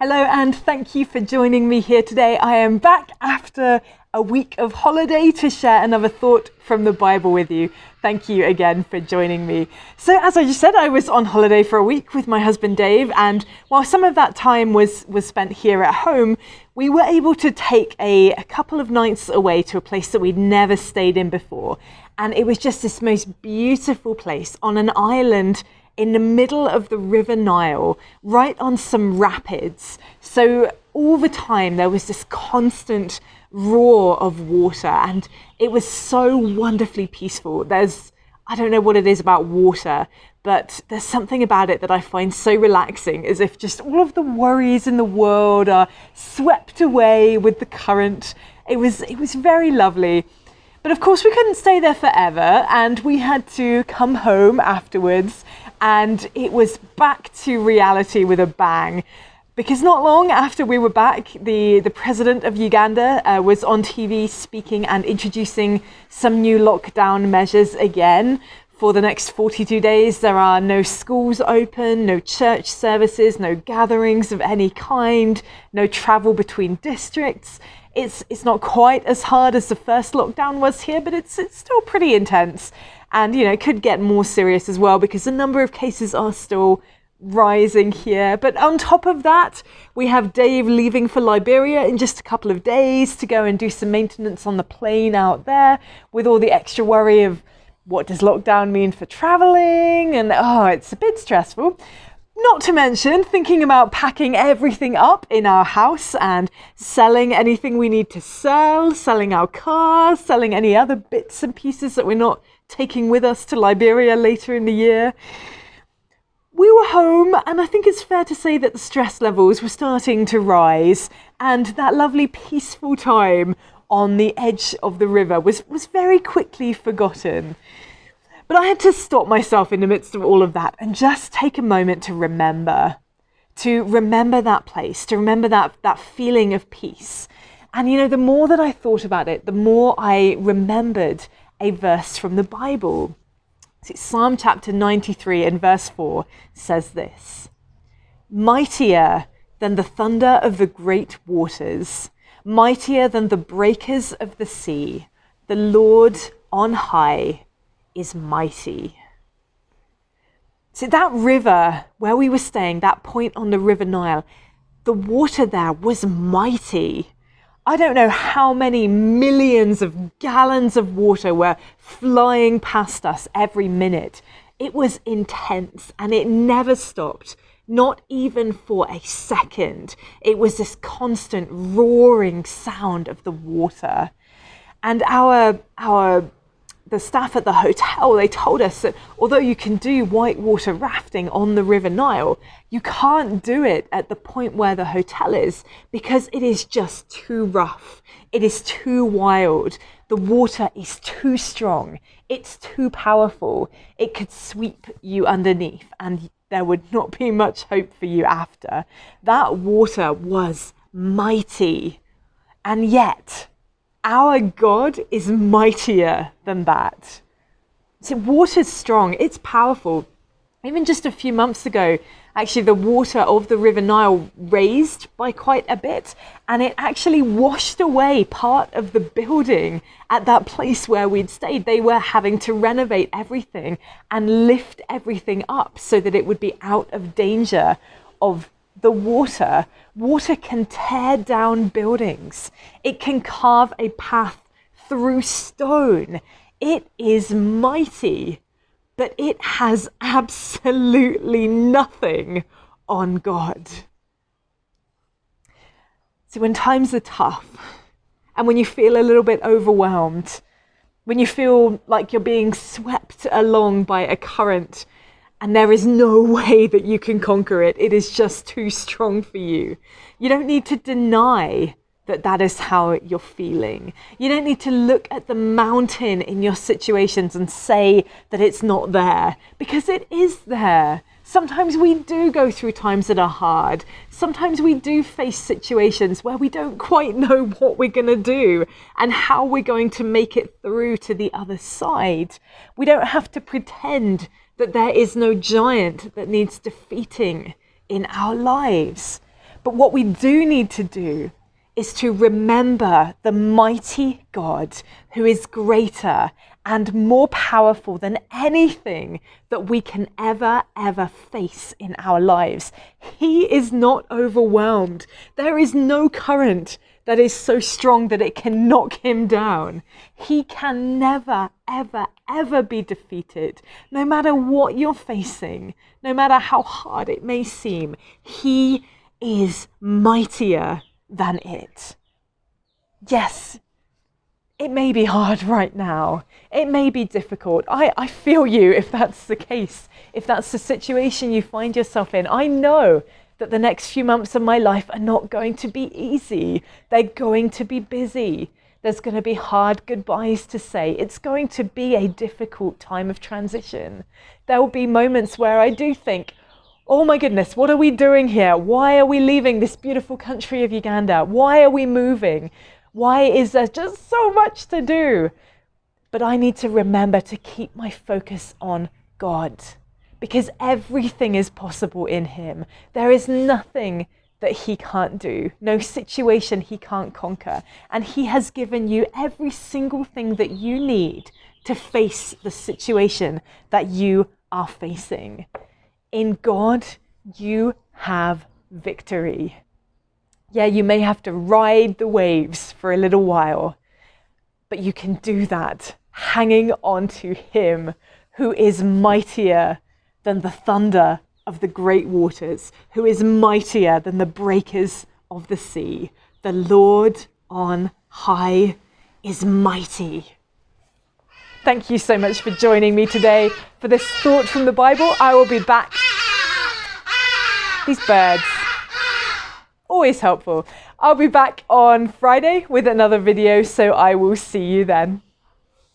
Hello and thank you for joining me here today. I am back after a week of holiday to share another thought from the Bible with you. Thank you again for joining me. So as I just said, I was on holiday for a week with my husband Dave, and while some of that time was spent here at home, we were able to take a couple of nights away to a place that we'd never stayed in before. And it was just this most beautiful place on an island in the middle of the River Nile, right on some rapids. So all the time there was this constant roar of water, and it was so wonderfully peaceful. I don't know what it is about water, but there's something about it that I find so relaxing, as if just all of the worries in the world are swept away with the current. It was very lovely. But of course we couldn't stay there forever, and we had to come home afterwards, and it was back to reality with a bang. Because not long after we were back, the president of Uganda was on TV speaking and introducing some new lockdown measures again. For the next 42 days, there are no schools open, no church services, no gatherings of any kind, no travel between districts. It's not quite as hard as the first lockdown was here, but it's still pretty intense. And, it could get more serious as well, because the number of cases are still rising here. But on top of that, we have Dave leaving for Liberia in just a couple of days to go and do some maintenance on the plane out there, with all the extra worry of what does lockdown mean for traveling, and it's a bit stressful. Not to mention thinking about packing everything up in our house and selling anything we need to sell, selling our cars, selling any other bits and pieces that we're not taking with us to Liberia later in the year. We were home, and I think it's fair to say that the stress levels were starting to rise, and that lovely peaceful time on the edge of the river was very quickly forgotten. But I had to stop myself in the midst of all of that and just take a moment to remember that place, to remember that feeling of peace. And the more that I thought about it, the more I remembered a verse from the Bible. See, Psalm chapter 93 and verse 4 says this: "Mightier than the thunder of the great waters, mightier than the breakers of the sea, the Lord on high is mighty." So that river where we were staying, that point on the River Nile, the water there was mighty. I don't know how many millions of gallons of water were flying past us every minute. It was intense, and it never stopped, not even for a second. It was this constant roaring sound of the water. And the staff at the hotel, they told us that although you can do whitewater rafting on the River Nile, you can't do it at the point where the hotel is, because it is just too rough. It is too wild. The water is too strong. It's too powerful. It could sweep you underneath, and there would not be much hope for you after. That water was mighty, and yet our God is mightier than that. So water's strong, it's powerful. Even just a few months ago, actually the water of the River Nile raised by quite a bit, and it actually washed away part of the building at that place where we'd stayed. They were having to renovate everything and lift everything up so that it would be out of danger of the water. Water can tear down buildings. It can carve a path through stone. It is mighty, but it has absolutely nothing on God. So when times are tough, and when you feel a little bit overwhelmed, when you feel like you're being swept along by a current, and there is no way that you can conquer it, it is just too strong for you, you don't need to deny that is how you're feeling. You don't need to look at the mountain in your situations and say that it's not there, because it is there. Sometimes we do go through times that are hard. Sometimes we do face situations where we don't quite know what we're going to do and how we're going to make it through to the other side. We don't have to pretend that there is no giant that needs defeating in our lives. But what we do need to do is to remember the mighty God who is greater and more powerful than anything that we can ever face in our lives. He is not overwhelmed. There is no current that is so strong that it can knock him down. He can never, ever be defeated. No matter what you're facing, no matter how hard it may seem, he is mightier than it. Yes, it may be hard right now. It may be difficult. I feel you if that's the case, if that's the situation you find yourself in. I know that the next few months of my life are not going to be easy. They're going to be busy. There's going to be hard goodbyes to say. It's going to be a difficult time of transition. There will be moments where I do think, oh my goodness, what are we doing here? Why are we leaving this beautiful country of Uganda? Why are we moving? Why is there just so much to do? But I need to remember to keep my focus on God, because everything is possible in him. There is nothing that he can't do, no situation he can't conquer. And he has given you every single thing that you need to face the situation that you are facing. In God, you have victory. Yeah, you may have to ride the waves for a little while, but you can do that hanging on to him who is mightier than the thunder of the great waters, who is mightier than the breakers of the sea. The Lord on high is mighty. Thank you so much for joining me today for this thought from the Bible. I will be back. These birds, always helpful. I'll be back on Friday with another video, so I will see you then.